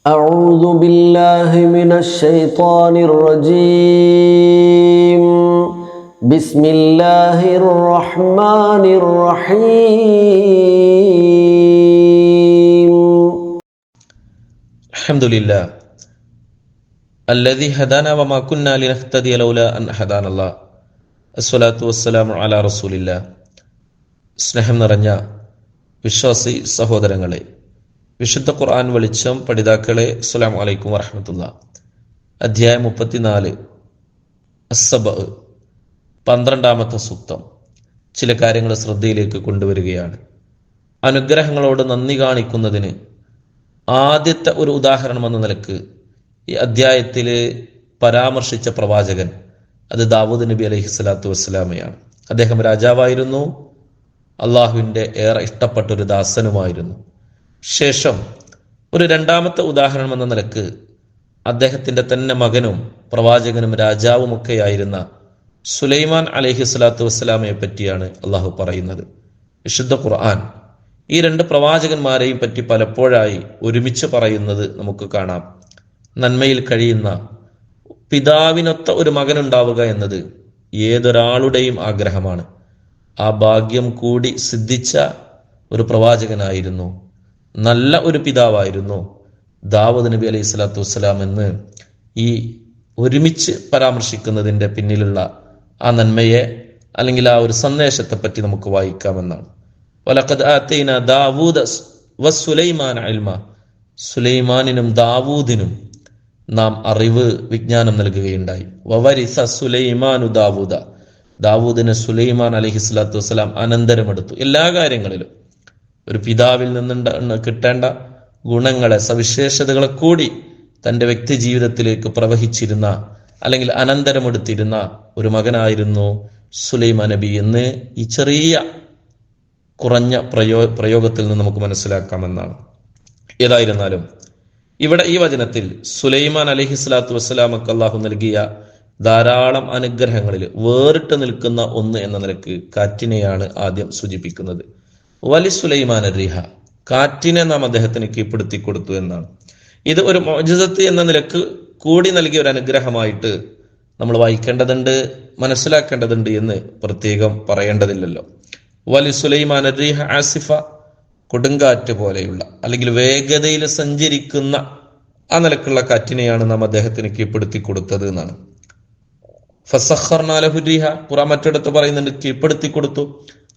أعوذ بالله من الشيطان الرجيم بسم الله الرحمن الرحيم الحمد لله الذي هدانا وما كنا لنهتدي لولا أن هدانا الله الصلاة والسلام على رسول الله. സ്നേഹം നിറഞ്ഞ വിശ്വാസി സഹോദരങ്ങളെ, വിശുദ്ധ ഖുർആൻ വെളിച്ചം പഠിതാക്കളെ, അസ്സലാമു അലൈക്കും വറഹ്മത്തുള്ളാഹി. അധ്യായം 34 അസ്സബ, 12ാമത്തെ സൂക്തം. ചില കാര്യങ്ങൾ ശ്രദ്ധയിലേക്ക് കൊണ്ടുവരികയാണ്. അനുഗ്രഹങ്ങളോട് നന്ദി കാണിക്കുന്നതിന് ആദ്യത്തെ ഒരു ഉദാഹരണം എന്ന നിലക്ക് ഈ അധ്യായത്തിൽ പരാമർശിച്ച പ്രവാചകൻ അത് ദാവൂദ് നബി അലൈഹി സ്വലാത്തു വസ്സലാമയാണ്. അദ്ദേഹം രാജാവായിരുന്നു, അള്ളാഹുവിൻ്റെ ഏറെ ഇഷ്ടപ്പെട്ട ഒരു ദാസനുമായിരുന്നു. ശേഷം ഒരു രണ്ടാമത്തെ ഉദാഹരണം എന്ന നിലക്ക് അദ്ദേഹത്തിൻ്റെ തന്നെ മകനും പ്രവാചകനും രാജാവുമൊക്കെയായിരുന്ന സുലൈമാൻ അലൈഹി സ്വലാത്തു വസ്സലാമയെ പറ്റിയാണ് അള്ളാഹു പറയുന്നത്. വിശുദ്ധ ഖുർആൻ ഈ രണ്ട് പ്രവാചകന്മാരെയും പറ്റി പലപ്പോഴായി ഒരുമിച്ച് പറയുന്നത് നമുക്ക് കാണാം. നന്മയിൽ കഴിയുന്ന പിതാവിനൊത്ത ഒരു മകനുണ്ടാവുക എന്നത് ഏതൊരാളുടെയും ആഗ്രഹമാണ്. ആ ഭാഗ്യം കൂടി സിദ്ധിച്ച ഒരു പ്രവാചകനായിരുന്നു, നല്ല ഒരു പിതാവായിരുന്നു ദാവൂദ് നബി അലൈഹി സ്വലാത്തു വസ്സലാം എന്ന് ഈ ഒരുമിച്ച് പരാമർശിക്കുന്നതിൻ്റെ പിന്നിലുള്ള ആ നന്മയെ അല്ലെങ്കിൽ ആ ഒരു സന്ദേശത്തെ പറ്റി നമുക്ക് വായിക്കാമെന്നാണ്. വലഖദ് ആതൈനാ ദാവൂദ വസുലൈമാന ഇൽമ, സുലൈമാനിനും ദാവൂദിനും നാം അറിവ് വിജ്ഞാനം നൽകുകയുണ്ടായി. വവരിസ സുലൈമാനു ദാവൂദ, ദാവൂദിന് സുലൈമാൻ അലൈഹി സ്വലാത്തു വസ്സലാം അനന്തരമെടുത്തു. എല്ലാ കാര്യങ്ങളിലും ഒരു പിതാവിൽ നിന്ന് കിട്ടേണ്ട ഗുണങ്ങളെ, സവിശേഷതകളെ കൂടി തൻ്റെ വ്യക്തി ജീവിതത്തിലേക്ക് പ്രവഹിച്ചിരുന്ന അല്ലെങ്കിൽ അനന്തരമെടുത്തിരുന്ന ഒരു മകനായിരുന്നു സുലൈമാൻ നബി എന്ന് ഈ ചെറിയ കുറഞ്ഞ പ്രയോഗത്തിൽ നിന്ന് നമുക്ക് മനസ്സിലാക്കാമെന്നാണ്. ഏതായിരുന്നാലും ഇവിടെ ഈ വചനത്തിൽ സുലൈമാൻ അലൈഹി സ്വലാത്തു വസ്സലാമക്ക് അള്ളാഹു നൽകിയ ധാരാളം അനുഗ്രഹങ്ങളിൽ വേറിട്ട് നിൽക്കുന്ന ഒന്ന് എന്ന നിലക്ക് കാറ്റിനെയാണ് ആദ്യം സൂചിപ്പിക്കുന്നത്. വലി സുലൈമാൻ റിഹ, കാറ്റിനെ നാം അദ്ദേഹത്തിന് കീഴ്പ്പെടുത്തി കൊടുത്തു എന്നാണ്. ഇത് ഒരു മുഅ്ജിസത്ത് എന്ന നിലക്ക് കൂടി നൽകിയ ഒരു അനുഗ്രഹമായിട്ട് നമ്മൾ വായിക്കേണ്ടതുണ്ട്, മനസ്സിലാക്കേണ്ടതുണ്ട് എന്ന് പ്രത്യേകം പറയേണ്ടതില്ലല്ലോ. വലി സുലൈമാൻ റിഹ ആസിഫ, കൊടുങ്കാറ്റ് പോലെയുള്ള അല്ലെങ്കിൽ വേഗതയിൽ സഞ്ചരിക്കുന്ന ആ നിലക്കുള്ള കാറ്റിനെയാണ് നാം അദ്ദേഹത്തിന് കീഴ്പ്പെടുത്തി കൊടുത്തത് എന്നാണ്. ഫസഖർനാ ലഹു റിഹ, ഖുർആൻ മറ്റിടത്ത് പറയുന്നുണ്ട് കീഴ്പ്പെടുത്തി കൊടുത്തു.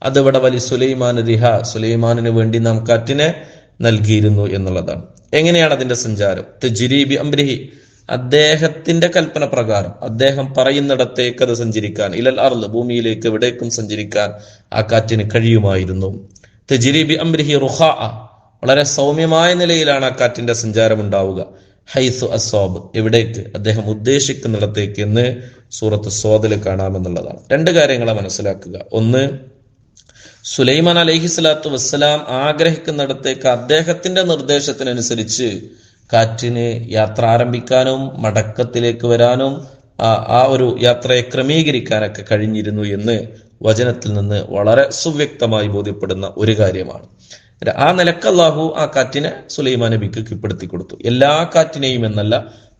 അതിവിടെ വലി സുലൈമാൻ റിഹ, സുലൈമാനിന് വേണ്ടി നാം കാറ്റിനെ നൽകിയിരുന്നു എന്നുള്ളതാണ്. എങ്ങനെയാണ് അതിന്റെ സഞ്ചാരം? തജ്രി ബി അംരിഹി, അദ്ദേഹത്തിന്റെ കൽപ്പന പ്രകാരം അദ്ദേഹം പറയുന്നിടത്തേക്ക് അത് സഞ്ചരിക്കാൻ, ഇലൽ അർള്, ഭൂമിയിലേക്ക് എവിടേക്കും സഞ്ചരിക്കാൻ ആ കാറ്റിന് കഴിയുമായിരുന്നു. തജ്രി ബി അംരിഹി റുഖാ, വളരെ സൗമ്യമായ നിലയിലാണ് ആ കാറ്റിന്റെ സഞ്ചാരം ഉണ്ടാവുക. ഹൈസു അസ്വാബ്, എവിടേക്ക് അദ്ദേഹം ഉദ്ദേശിക്കുന്നിടത്തേക്ക് എന്ന് സൂറത്ത് സ്വാദിൽ കാണാമെന്നുള്ളതാണ്. രണ്ട് കാര്യങ്ങളെ മനസ്സിലാക്കുക. ഒന്ന്, സുലൈമാൻ അലൈഹി സ്വലാത്തു വസ്സലാം ആഗ്രഹിക്കുന്നിടത്തേക്ക് അദ്ദേഹത്തിന്റെ നിർദ്ദേശത്തിനനുസരിച്ച് കാറ്റിന് യാത്ര ആരംഭിക്കാനും മടക്കത്തിലേക്ക് വരാനും ആ ഒരു യാത്രയെ ക്രമീകരിക്കാനൊക്കെ കഴിഞ്ഞിരുന്നു എന്ന് വചനത്തിൽ നിന്ന് വളരെ സുവ്യക്തമായി ബോധ്യപ്പെടുന്ന ഒരു കാര്യമാണ്. ആ നിലക്ക് അല്ലാഹു ആ കാറ്റിനെ സുലൈമാൻ നബിക്ക് കീഴ്പ്പെടുത്തി കൊടുത്തു. എല്ലാ കാറ്റിനെയും എന്നല്ല,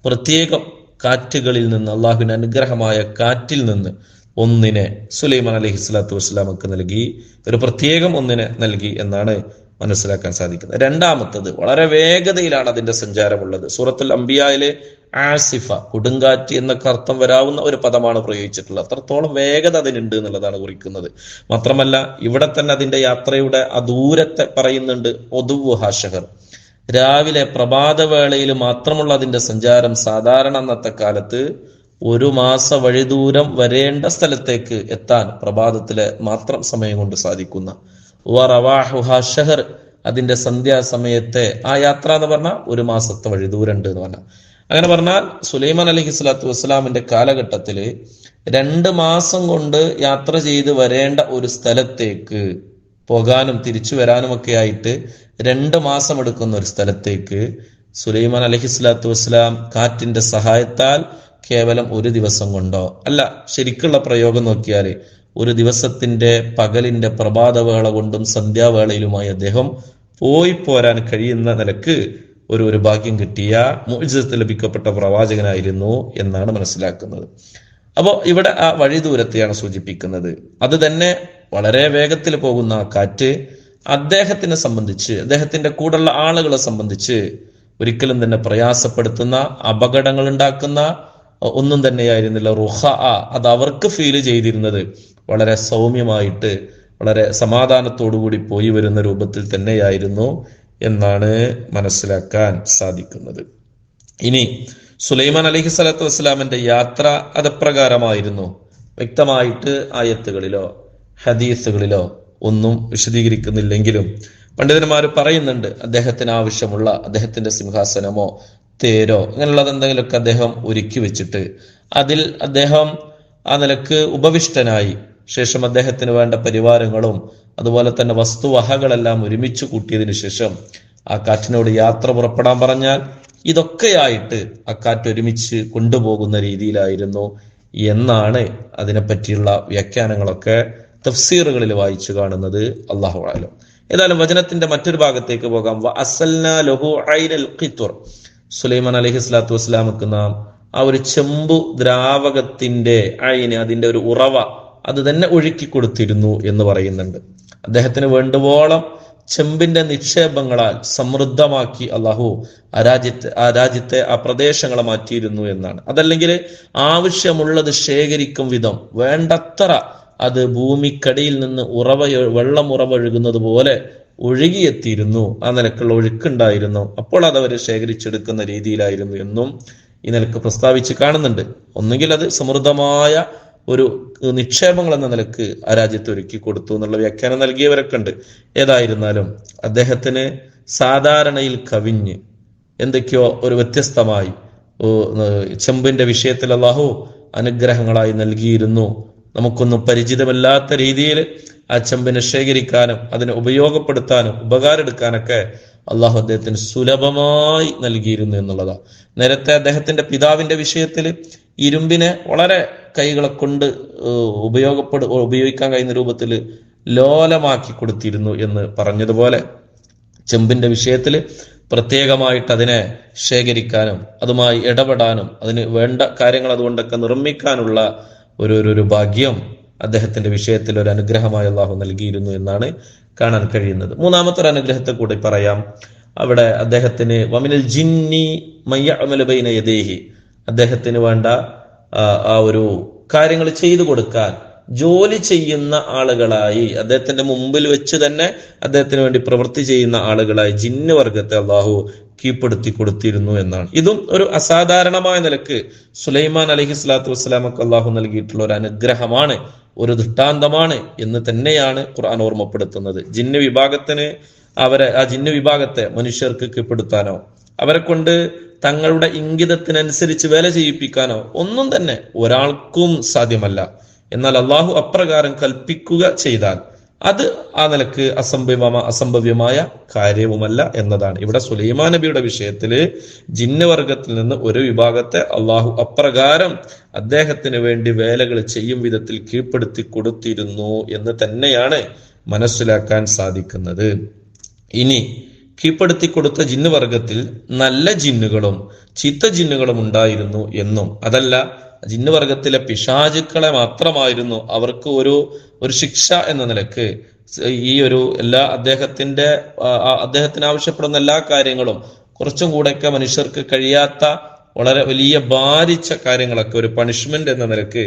പ്രത്യേകം കാറ്റുകളിൽ നിന്ന്, അള്ളാഹുവിന്റെ അനുഗ്രഹമായ കാറ്റിൽ നിന്ന് ഒന്നിനെ സുലൈമാൻ അലൈഹി സ്വലാത്തു വസ്സലാമക്ക് നൽകി, ഒരു പ്രത്യേകം ഒന്നിനെ നൽകി എന്നാണ് മനസ്സിലാക്കാൻ സാധിക്കുന്നത്. രണ്ടാമത്തത്, വളരെ വേഗതയിലാണ് അതിന്റെ സഞ്ചാരമുള്ളത്. സൂറത്തുൽ അംബിയായിലെ ആസിഫ, കൊടുങ്കാറ്റ് എന്നൊക്കെ അർത്ഥം വരാവുന്ന ഒരു പദമാണ് പ്രയോഗിച്ചിട്ടുള്ളത്. അത്രത്തോളം വേഗത അതിനുണ്ട് എന്നുള്ളതാണ് കുറിക്കുന്നത്. മാത്രമല്ല ഇവിടെ തന്നെ അതിന്റെ യാത്രയുടെ ദൂരത്തെ പറയുന്നുണ്ട്. ഒദുവു ഹാഷഹർ, രാവിലെ പ്രഭാതവേളയിൽ മാത്രമുള്ള അതിന്റെ സഞ്ചാരം സാധാരണ അന്നത്തെ കാലത്ത് 1 മാസ വഴിദൂരം വരേണ്ട സ്ഥലത്തേക്ക് എത്താൻ പ്രഭാതത്തിലെ മാത്രം സമയം കൊണ്ട് സാധിക്കുന്ന ഷഹർ, അതിന്റെ സന്ധ്യാസമയത്തെ ആ യാത്ര എന്ന് പറഞ്ഞാൽ 1 മാസത്തെ വഴിദൂരം ഉണ്ട് എന്ന് പറഞ്ഞാൽ. അങ്ങനെ പറഞ്ഞാൽ സുലൈമാൻ അലൈഹി സ്വലാത്തു വസ്സലാമിന്റെ കാലഘട്ടത്തില് 2 മാസം കൊണ്ട് യാത്ര ചെയ്ത് വരേണ്ട ഒരു സ്ഥലത്തേക്ക് പോകാനും തിരിച്ചു വരാനും ഒക്കെ ആയിട്ട് 2 മാസം എടുക്കുന്ന ഒരു സ്ഥലത്തേക്ക് സുലൈമാൻ അലൈഹി സ്വലാത്തു വസ്സലാം കാറ്റിന്റെ സഹായത്താൽ കേവലം 1 ദിവസം കൊണ്ടോ അല്ല, ശരിക്കുള്ള പ്രയോഗം നോക്കിയാൽ ഒരു ദിവസത്തിന്റെ പകലിന്റെ പ്രഭാതവേള കൊണ്ടും സന്ധ്യാവേളയിലുമായി അദ്ദേഹം പോയി പോരാൻ കഴിയുന്ന നിലക്ക് ഒരു ഭാഗ്യം കിട്ടിയ മുഅ്ജിസത്ത് ലഭിക്കപ്പെട്ട പ്രവാചകനായിരുന്നു എന്നാണ് മനസ്സിലാക്കുന്നത്. അപ്പോൾ ഇവിടെ ആ വഴി ദൂരത്തെയാണ് സൂചിപ്പിക്കുന്നത്. അത് തന്നെ വളരെ വേഗത്തിൽ പോകുന്ന ആ കാറ്റ് അദ്ദേഹത്തിനെ സംബന്ധിച്ച്, അദ്ദേഹത്തിന്റെ കൂടെയുള്ള ആളുകളെ സംബന്ധിച്ച് ഒരിക്കലും തന്നെ പ്രയാസപ്പെടുത്തുന്ന, അപകടങ്ങൾ ഉണ്ടാക്കുന്ന ഒന്നും തന്നെയായിരുന്നില്ല. റുഹ, അത് അവർക്ക് ഫീൽ ചെയ്തിരുന്നത് വളരെ സൗമ്യമായിട്ട്, വളരെ സമാധാനത്തോടുകൂടി പോയി വരുന്ന രൂപത്തിൽ തന്നെയായിരുന്നു എന്നാണ് മനസ്സിലാക്കാൻ സാധിക്കുന്നത്. ഇനി സുലൈമാൻ അലൈഹി സ്വലാത്തു വസ്സലാമിന്റെ യാത്ര അതെപ്രകാരമായിരുന്നു വ്യക്തമായിട്ട് ആയത്തുകളിലോ ഹദീസുകളിലോ ഒന്നും വിശദീകരിക്കുന്നില്ലെങ്കിലും പണ്ഡിതന്മാർ പറയുന്നുണ്ട്, അദ്ദേഹത്തിന് ആവശ്യമുള്ള അദ്ദേഹത്തിന്റെ സിംഹാസനമോ തേരോ ഇങ്ങനെയുള്ളത് എന്തെങ്കിലുമൊക്കെ അദ്ദേഹം ഒരുക്കി വെച്ചിട്ട് അതിൽ അദ്ദേഹം ആ നിലക്ക് ഉപവിഷ്ടനായി ശേഷം അദ്ദേഹത്തിന് വേണ്ട പരിവാരങ്ങളും അതുപോലെ തന്നെ വസ്തുവകകളെല്ലാം ഒരുമിച്ച് കൂട്ടിയതിനു ശേഷം ആ കാറ്റിനോട് യാത്ര പുറപ്പെടാൻ പറഞ്ഞാൽ ഇതൊക്കെയായിട്ട് ആ കാറ്റ് ഒരുമിച്ച് കൊണ്ടുപോകുന്ന രീതിയിലായിരുന്നു എന്നാണ് അതിനെപ്പറ്റിയുള്ള വ്യാഖ്യാനങ്ങളൊക്കെ തഫ്സീറുകളിൽ വായിച്ചു കാണുന്നത്. അല്ലാഹു അഅലം. ഏതായാലും വചനത്തിന്റെ മറ്റൊരു ഭാഗത്തേക്ക് പോകാം. സുലൈമാൻ അലൈഹി സ്വലാത്തു വസ്സലാമക്ക് നാം ആ ഒരു ചെമ്പു ദ്രാവകത്തിന്റെ അയിന്, അതിന്റെ ഒരു ഉറവ അത് തന്നെ ഒഴുക്കി കൊടുത്തിരുന്നു എന്ന് പറയുന്നുണ്ട്. അദ്ദേഹത്തിന് വേണ്ടുവോളം ചെമ്പിന്റെ നിക്ഷേപങ്ങളാൽ സമൃദ്ധമാക്കി അള്ളാഹു ആ രാജ്യത്തെ ആ പ്രദേശങ്ങളെ മാറ്റിയിരുന്നു എന്നാണ്. അതല്ലെങ്കിൽ ആവശ്യമുള്ളത് ശേഖരിക്കും വിധം വേണ്ടത്ര അത് ഭൂമിക്കടിയിൽ നിന്ന് വെള്ളം ഉറവൊഴുകുന്നത് പോലെ ഒഴുകിയെത്തിയിരുന്നു. ആ നിലക്കുള്ള ഒഴുക്കുണ്ടായിരുന്നു. അപ്പോൾ അത് അവർ ശേഖരിച്ചെടുക്കുന്ന രീതിയിലായിരുന്നു എന്നും ഈ നിലക്ക് പ്രസ്താവിച്ച് കാണുന്നുണ്ട്. ഒന്നുകിൽ അത് സമൃദ്ധമായ ഒരു നിക്ഷേപങ്ങൾ എന്ന നിലക്ക് ആ രാജ്യത്ത് ഒരുക്കി കൊടുത്തു എന്നുള്ള വ്യാഖ്യാനം നൽകിയവരൊക്കെ ഉണ്ട്. ഏതായിരുന്നാലും അദ്ദേഹത്തിന് സാധാരണയിൽ കവിഞ്ഞ് എന്തൊക്കെയോ ഒരു വ്യത്യസ്തമായി ചെമ്പിന്റെ വിഷയത്തിൽ അല്ലാഹു അനുഗ്രഹങ്ങളായി നൽകിയിരുന്നു. നമുക്കൊന്നും പരിചിതമല്ലാത്ത രീതിയിൽ ആ ചെമ്പിനെ ശേഖരിക്കാനും അതിനെ ഉപയോഗപ്പെടുത്താനും ഉപകാരമെടുക്കാനൊക്കെ അള്ളാഹു അദ്ദേഹത്തിന് സുലഭമായി നൽകിയിരുന്നു എന്നുള്ളതാ. നേരത്തെ അദ്ദേഹത്തിന്റെ പിതാവിന്റെ വിഷയത്തിൽ ഇരുമ്പിനെ വളരെ കൈകളെ കൊണ്ട് ഉപയോഗിക്കാൻ കഴിയുന്ന രൂപത്തിൽ ലോലമാക്കി കൊടുത്തിരുന്നു എന്ന് പറഞ്ഞതുപോലെ ചെമ്പിന്റെ വിഷയത്തിൽ പ്രത്യേകമായിട്ട് അതിനെ ശേഖരിക്കാനും അതുമായി ഇടപെടാനും അതിന് വേണ്ട കാര്യങ്ങൾ അതുകൊണ്ടൊക്കെ നിർമ്മിക്കാനുള്ള ഒരു ഭാഗ്യം അദ്ദേഹത്തിന്റെ വിഷയത്തിൽ ഒരു അനുഗ്രഹമായി അള്ളാഹു നൽകിയിരുന്നു എന്നാണ് കാണാൻ കഴിയുന്നത്. മൂന്നാമത്തെ ഒരു അനുഗ്രഹത്തെ കൂടി പറയാം. അവിടെ അദ്ദേഹത്തിന് വമിനൽ ജിന്നി മയ്യഅമലു ബൈന യദൈഹി, അദ്ദേഹത്തിന് വേണ്ട ആ ഒരു കാര്യങ്ങൾ ചെയ്തു കൊടുക്കാൻ ജോലി ചെയ്യുന്ന ആളുകളായി, അദ്ദേഹത്തിന്റെ മുമ്പിൽ വെച്ച് തന്നെ അദ്ദേഹത്തിന് വേണ്ടി പ്രവൃത്തി ചെയ്യുന്ന ആളുകളായി ജിന്ന് വർഗത്തെ അള്ളാഹു കീഴ്പ്പെടുത്തി കൊടുത്തിരുന്നു എന്നാണ്. ഇതും ഒരു അസാധാരണമായ നിലക്ക് സുലൈമാൻ അലൈഹി സ്വലാത്തു വസ്സലാമക്ക് അള്ളാഹു നൽകിയിട്ടുള്ള ഒരു അനുഗ്രഹമാണ്, ഒരു ദൃഷ്ടാന്തമാണ് എന്ന് തന്നെയാണ് ഖുർആൻ ഓർമ്മപ്പെടുത്തുന്നത്. ജിന്ന് വിഭാഗത്തിന് ആ ജിന്ന് വിഭാഗത്തെ മനുഷ്യർക്ക് കീഴ്പ്പെടുത്താനോ അവരെ കൊണ്ട് തങ്ങളുടെ ഇംഗിതത്തിനനുസരിച്ച് വേല ചെയ്യിപ്പിക്കാനോ ഒന്നും തന്നെ ഒരാൾക്കും സാധ്യമല്ല. എന്നാൽ അള്ളാഹു അപ്രകാരം കൽപ്പിക്കുക ചെയ്താൽ അത് ആ നിലക്ക് അസംഭവ്യമായ കാര്യവുമല്ല എന്നതാണ്. ഇവിടെ സുലൈമാൻ നബിയുടെ വിഷയത്തില് ജിന്ന് വർഗത്തിൽ നിന്ന് ഒരു വിഭാഗത്തെ അള്ളാഹു അപ്രകാരം അദ്ദേഹത്തിന് വേണ്ടി വേലകൾ ചെയ്യും വിധത്തിൽ കീഴ്പ്പെടുത്തി കൊടുത്തിരുന്നു എന്ന് തന്നെയാണ് മനസ്സിലാക്കാൻ സാധിക്കുന്നത്. ഇനി കീഴ്പ്പെടുത്തി കൊടുത്ത ജിന്ന് വർഗത്തിൽ നല്ല ജിന്നുകളും ചീത്ത ജിന്നുകളും ഉണ്ടായിരുന്നു എന്നും, അതല്ല ജിന്ന് വർഗത്തിലെ പിശാചുക്കളെ മാത്രമായിരുന്നു അവർക്ക് ഒരു ശിക്ഷ എന്ന നിലക്ക് ഈ അദ്ദേഹത്തിന് ആവശ്യപ്പെടുന്ന എല്ലാ കാര്യങ്ങളും കുറച്ചും കൂടെയൊക്കെ മനുഷ്യർക്ക് കഴിയാത്ത വളരെ വലിയ ഭാരിച്ച കാര്യങ്ങളൊക്കെ ഒരു പണിഷ്മെന്റ് എന്ന നിലക്ക്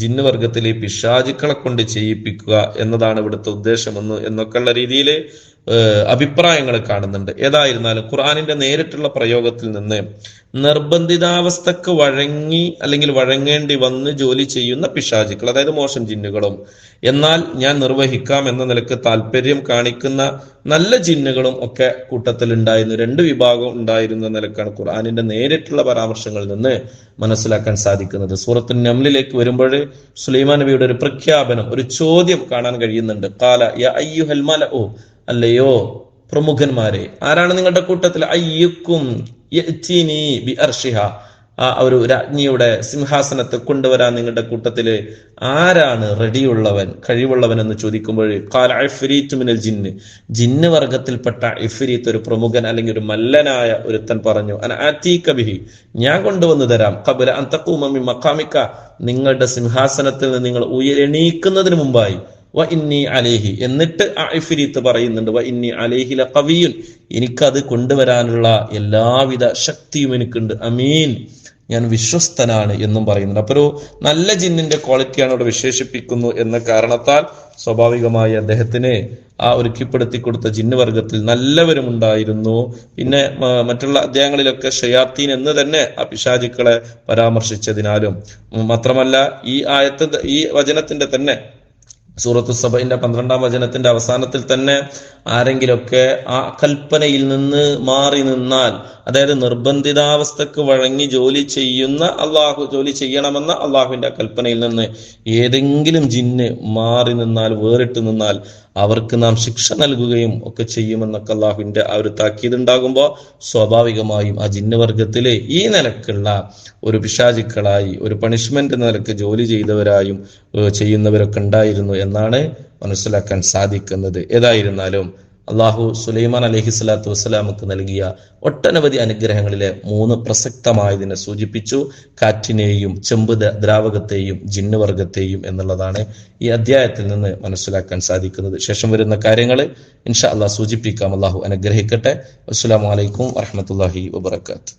ജിന്ന് വർഗത്തിലെ പിശാചുക്കളെ കൊണ്ട് ചെയ്യിപ്പിക്കുക എന്നതാണ് ഇവിടുത്തെ ഉദ്ദേശം എന്നൊക്കെയുള്ള രീതിയിൽ അഭിപ്രായങ്ങൾ കാണുന്നുണ്ട്. ഏതായിരുന്നാലും ഖുർആനിന്റെ നേരിട്ടുള്ള പ്രയോഗത്തിൽ നിന്ന് നിർബന്ധിതാവസ്ഥക്ക് വഴങ്ങി അല്ലെങ്കിൽ വഴങ്ങേണ്ടി വന്ന് ജോലി ചെയ്യുന്ന പിശാചുക്കൾ, അതായത് മോശം ജിന്നുകളും, എന്നാൽ ഞാൻ നിർവഹിക്കാം എന്ന നിലക്ക് താല്പര്യം കാണിക്കുന്ന നല്ല ജിന്നുകളും ഒക്കെ കൂട്ടത്തിൽ ഉണ്ടായിരുന്നു. രണ്ട് വിഭാഗം ഉണ്ടായിരുന്ന നിലക്കാണ് ഖുർആനിന്റെ നേരിട്ടുള്ള പരാമർശങ്ങളിൽ നിന്ന് മനസ്സിലാക്കാൻ സാധിക്കുന്നത്. സൂറത്തുൻ നംലിലേക്ക് വരുമ്പോൾ സുലൈമാൻ നബിയുടെ ഒരു പ്രഖ്യാപനം, ഒരു ചോദ്യം കാണാൻ കഴിയുന്നുണ്ട്. ഖാല യാ അയ്യുഹൽ മലഉ, അല്ലയോ പ്രമുഖന്മാരെ, ആരാണ് നിങ്ങളുടെ കൂട്ടത്തിൽ അയ്യുക്കും യഅ്തിനി ബി അർശിഹ, ഒരു രാജ്ഞിയുടെ സിംഹാസനത്തെ കൊണ്ടുവരാൻ നിങ്ങളുടെ കൂട്ടത്തില് ആരാണ് റെഡിയുള്ളവൻ, കഴിവുള്ളവൻ എന്ന് ചോദിക്കുമ്പോൾ ഖാല ഇഫ്രീത്തു മിനൽ ജിന്ന്, ജിന്ന് വർഗത്തിൽപ്പെട്ട ഇഫ്രീത്ത്, ഒരു പ്രമുഖൻ അല്ലെങ്കിൽ ഒരു മല്ലനായ ഒരുത്തൻ പറഞ്ഞു, അന ആതീക ബിഹി, ഞാൻ കൊണ്ടുവന്നു തരാം, ഖബല അൻ തഖൂമ മിൻ മഖാമിക, നിങ്ങളുടെ സിംഹാസനത്തിൽ നിന്ന് നിങ്ങൾ ഉയരെണീക്കുന്നതിന് മുമ്പായി, വ ഇന്നി അലൈഹി, എന്നിട്ട് ഇഫ്രീത്ത് പറയുന്നുണ്ട്, വ ഇന്നി അലൈഹി ലഖവിയ്യുൻ, എനിക്കത് കൊണ്ടുവരാനുള്ള എല്ലാവിധ ശക്തിയും എനിക്കുണ്ട്, അമീൻ, ഞാൻ വിശ്വസ്തനാണ് എന്നും പറയുന്നുണ്ട്. അപ്പൊ ഒരു നല്ല ജിന്നിന്റെ ക്വാളിറ്റിയാണ് അവിടെ വിശേഷിപ്പിക്കുന്നു എന്ന കാരണത്താൽ സ്വാഭാവികമായി അദ്ദേഹത്തിന് ആ ഒരുക്കിപ്പെടുത്തി കൊടുത്ത ജിന്ന് വർഗത്തിൽ നല്ലവരും ഉണ്ടായിരുന്നു. പിന്നെ മറ്റുള്ള അധ്യായങ്ങളിലൊക്കെ ഷയാത്തീൻ എന്ന് തന്നെ ആ പിശാചുക്കളെ പരാമർശിച്ചതിനാലും മാത്രമല്ല ഈ വചനത്തിന്റെ തന്നെ സൂറത്തു സബഇന്റെ 12-ാം വചനത്തിന്റെ അവസാനത്തിൽ തന്നെ ആരെങ്കിലൊക്കെ ആ കൽപ്പനയിൽ നിന്ന് മാറി നിന്നാൽ, അതായത് നിർബന്ധിതാവസ്ഥക്ക് വഴങ്ങി ജോലി ചെയ്യണമെന്ന അള്ളാഹുവിന്റെ കൽപ്പനയിൽ നിന്ന് ഏതെങ്കിലും ജിന്ന് മാറി നിന്നാൽ, വേറിട്ട് നിന്നാൽ അവർക്ക് നാം ശിക്ഷ നൽകുകയും ഒക്കെ ചെയ്യുമെന്നൊക്കെ അള്ളാഹുവിന്റെ ആ ഒരു താക്കീത് ഉണ്ടാകുമ്പോൾ സ്വാഭാവികമായും ആ ജിന്ന് വർഗത്തിലെ ഈ നിലക്കുള്ള ഒരു പിശാചുക്കളായി, ഒരു പണിഷ്മെന്റ് എന്ന നിലക്ക് ജോലി ചെയ്തവരായും ചെയ്യുന്നവരൊക്കെ ഉണ്ടായിരുന്നു എന്നാണ് മനസ്സിലാക്കാൻ സാധിക്കുന്നത്. ഏതായിരുന്നാലും അള്ളാഹു സുലൈമാൻ അലൈഹി സ്വലാത്തു വസ്സലാമക്ക് നൽകിയ ഒട്ടനവധി അനുഗ്രഹങ്ങളിലെ 3 പ്രസക്തമായതിനെ സൂചിപ്പിച്ചു. കാറ്റിനെയും ചെമ്പ് ദ്രാവകത്തെയും ജിന്നുവർഗത്തെയും എന്നുള്ളതാണ് ഈ അധ്യായത്തിൽ നിന്ന് മനസ്സിലാക്കാൻ സാധിക്കുന്നത്. ശേഷം വരുന്ന കാര്യങ്ങൾ ഇൻഷാ അള്ളാഹ് സൂചിപ്പിക്കാം. അള്ളാഹു അനുഗ്രഹിക്കട്ടെ. അസ്സലാമു അലൈക്കും വറഹ്മത്തുള്ളാഹി വബറകാതുഹു.